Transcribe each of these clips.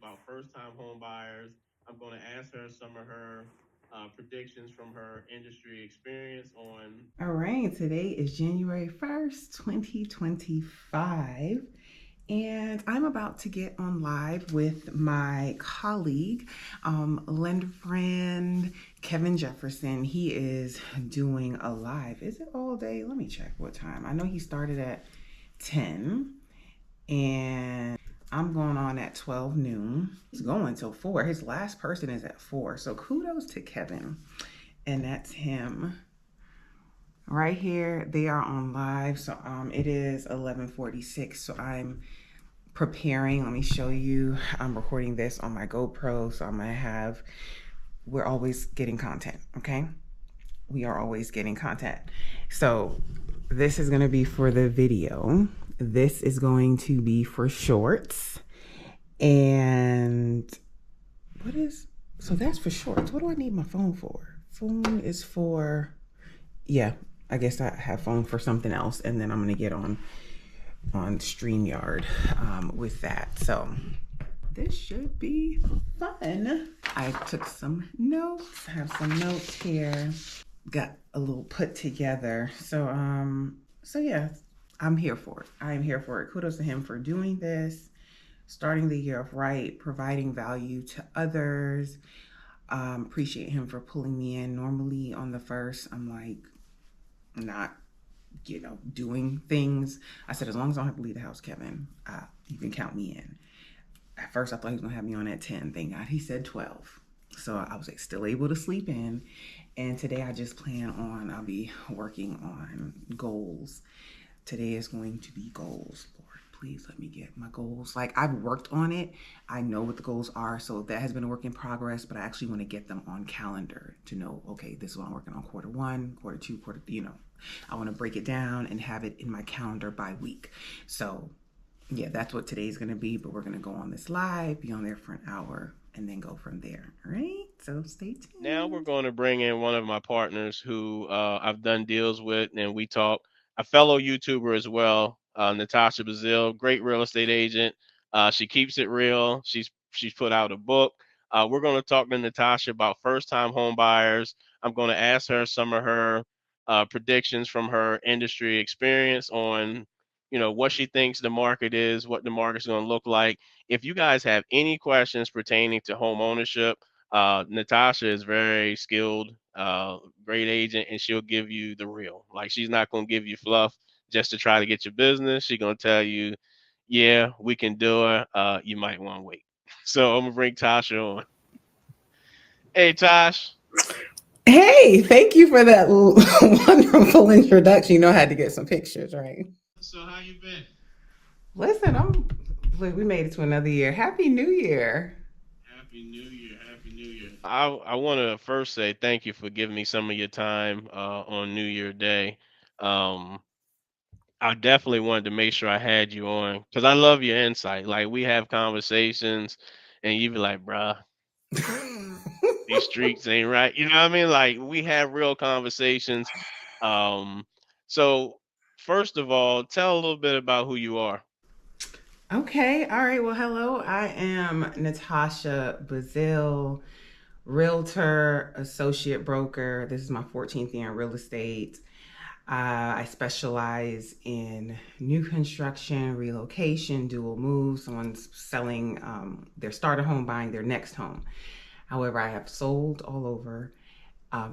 about first-time home buyers. I'm going to ask her some of her predictions from her industry experience on. All right, today is January 1st, 2025. And I'm about to get on live with my colleague, lender friend Kevin Jefferson. He is doing a live. Is it all day? Let me check what time. I know he started at 10 and I'm going on at 12 noon. He's going till 4. His last person is at 4. So kudos to Kevin. And that's him. Right here, they are on live. So it is 11:46. So I'm preparing. Let me show you. I'm recording this on my GoPro. So I'm gonna have, we're always getting content, okay? We are always getting content. So this is gonna be for the video. This is going to be for shorts. And what is, so that's for shorts. What do I need my phone for? Phone is for, yeah, I guess I have phone for something else. And then I'm gonna get on StreamYard with that. So this should be fun. I took some notes, I have some notes here, got a little put together. So yeah, I'm here for it. I'm here for it. Kudos to him for doing this, starting the year off right, providing value to others. Appreciate him for pulling me in. Normally on the first, I'm like not, doing things. I said, as long as I don't have to leave the house, Kevin, you can count me in. At first, I thought he was gonna have me on at 10. Thank God he said 12. So I was like still able to sleep in. And today I just plan on, I'll be working on goals. Today is going to be goals. Lord, please let me get my goals. Like, I've worked on it. I know what the goals are. So that has been a work in progress, but I actually want to get them on calendar to know, okay, this is what I'm working on Q1, Q2, I want to break it down and have it in my calendar by week. So yeah, that's what today's going to be, but we're going to go on this live, be on there for an hour, and then go from there. All right, so stay tuned. Now we're going to bring in one of my partners who I've done deals with, and we talk, a fellow YouTuber as well, Natasha Bazil, great real estate agent. She keeps it real. She's put out a book. We're going to talk to Natasha about first-time home buyers. I'm going to ask her some of her predictions from her industry experience on, what she thinks the market is, what the market's going to look like. If you guys have any questions pertaining to home ownership, Natasha is very skilled, great agent, and she'll give you the real. Like, she's not going to give you fluff just to try to get your business. She's going to tell you, yeah, we can do it. You might want to wait. So I'm going to bring Tasha on. Hey, Tosh. Hey, thank you for that wonderful introduction. You know, I had to get some pictures, right? So how you been? Listen, we made it to another year. Happy New Year. Happy New Year. Happy New Year. I want to first say thank you for giving me some of your time on New Year Day. Um, I definitely wanted to make sure I had you on because I love your insight. Like, we have conversations, and you be like, "Bruh, these streets ain't right." You know what I mean? Like, we have real conversations. Um, so first of all, tell a little bit about who you are. Okay. All right. Well, hello. I am Natasha Bazil, realtor, associate broker. This is my 14th year in real estate. I specialize in new construction, relocation, dual moves. Someone's selling their starter home, buying their next home. However, I have sold all over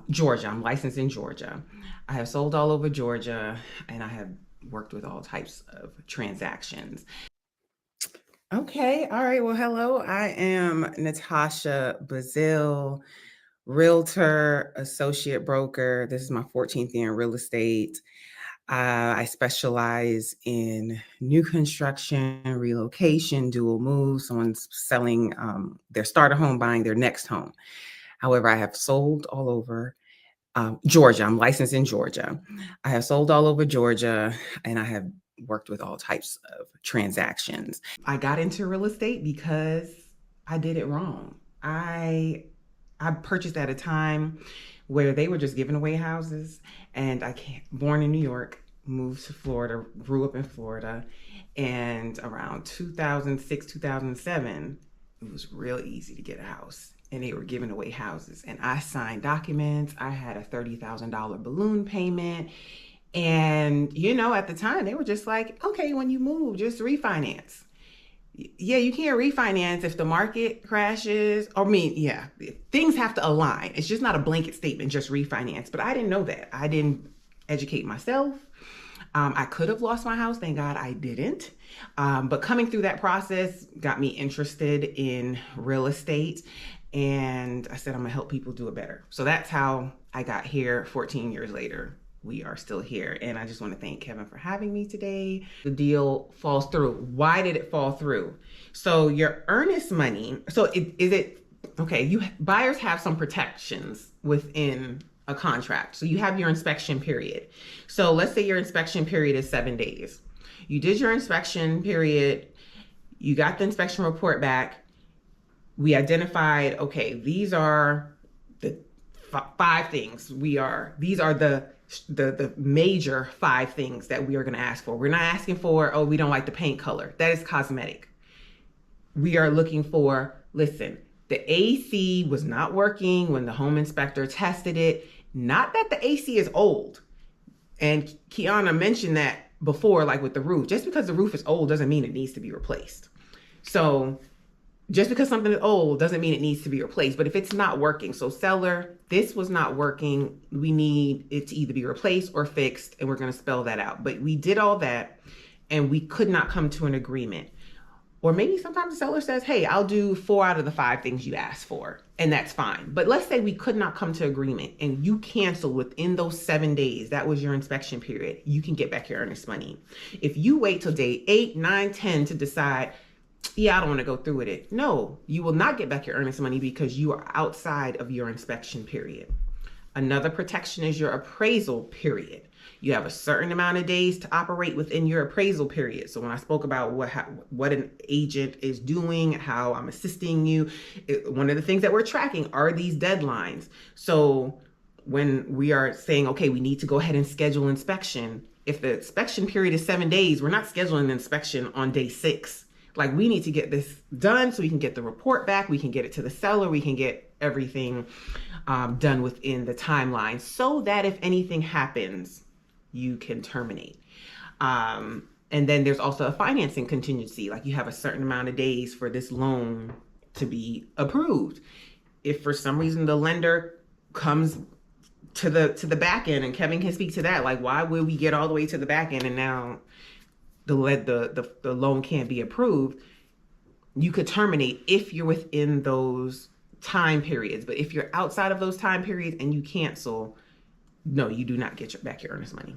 Georgia. I'm licensed in Georgia. I have sold all over Georgia, and I have worked with all types of transactions. Okay. All right. Well, hello. I am Natasha Bazil, realtor, associate broker. This is my 14th year in real estate. I specialize in new construction, relocation, dual moves. Someone's selling their starter home, buying their next home. However, I have sold all over Georgia. I'm licensed in Georgia. I have sold all over Georgia, and I have worked with all types of transactions. I got into real estate because I did it wrong. I purchased at a time where they were just giving away houses, and born in New York, moved to Florida, grew up in Florida, and around 2006, 2007, it was real easy to get a house, and they were giving away houses. And I signed documents. I had a $30,000 balloon payment. And, you know, at the time, they were just like, okay, when you move, just refinance. Yeah, you can't refinance if the market crashes. I mean, yeah, things have to align. It's just not a blanket statement, just refinance. But I didn't know that. I didn't educate myself. I could have lost my house. Thank God I didn't. But coming through that process got me interested in real estate. And I said, I'm going to help people do it better. So that's how I got here 14 years later. We are still here. And I just want to thank Kevin for having me today. The deal falls through. Why did it fall through? So your earnest money, buyers have some protections within a contract. So you have your inspection period. So let's say your inspection period is 7 days. You did your inspection period. You got the inspection report back. We identified, okay, these are the 5 things. These are the major 5 things that we are going to ask for. We're not asking for, oh, we don't like the paint color. That is cosmetic. We are looking for, listen, the AC was not working when the home inspector tested it. Not that the AC is old. And Kiana mentioned that before, like with the roof. Just because the roof is old doesn't mean it needs to be replaced. So just because something is old doesn't mean it needs to be replaced. But if it's not working, so seller, this was not working. We need it to either be replaced or fixed, and we're going to spell that out. But we did all that, and we could not come to an agreement. Or maybe sometimes the seller says, hey, I'll do 4 out of the 5 things you asked for, and that's fine. But let's say we could not come to agreement and you cancel within those 7 days. That was your inspection period. You can get back your earnest money. If you wait till day 8, 9, 10 to decide, yeah, I don't want to go through with it. No, you will not get back your earnest money because you are outside of your inspection period. Another protection is your appraisal period. You have a certain amount of days to operate within your appraisal period. So when I spoke about what an agent is doing, how I'm assisting you, one of the things that we're tracking are these deadlines. So when we are saying, okay, we need to go ahead and schedule inspection, if the inspection period is 7 days, we're not scheduling the inspection on day 6. Like, we need to get this done so we can get the report back, we can get it to the seller, we can get everything done within the timeline so that if anything happens, you can terminate. And then there's also a financing contingency. Like, you have a certain amount of days for this loan to be approved. If for some reason the lender comes to the back end, and Kevin can speak to that, like, why would we get all the way to the back end and now the loan can't be approved? You could terminate if you're within those time periods. But if you're outside of those time periods and you cancel, no, you do not get back your earnest money.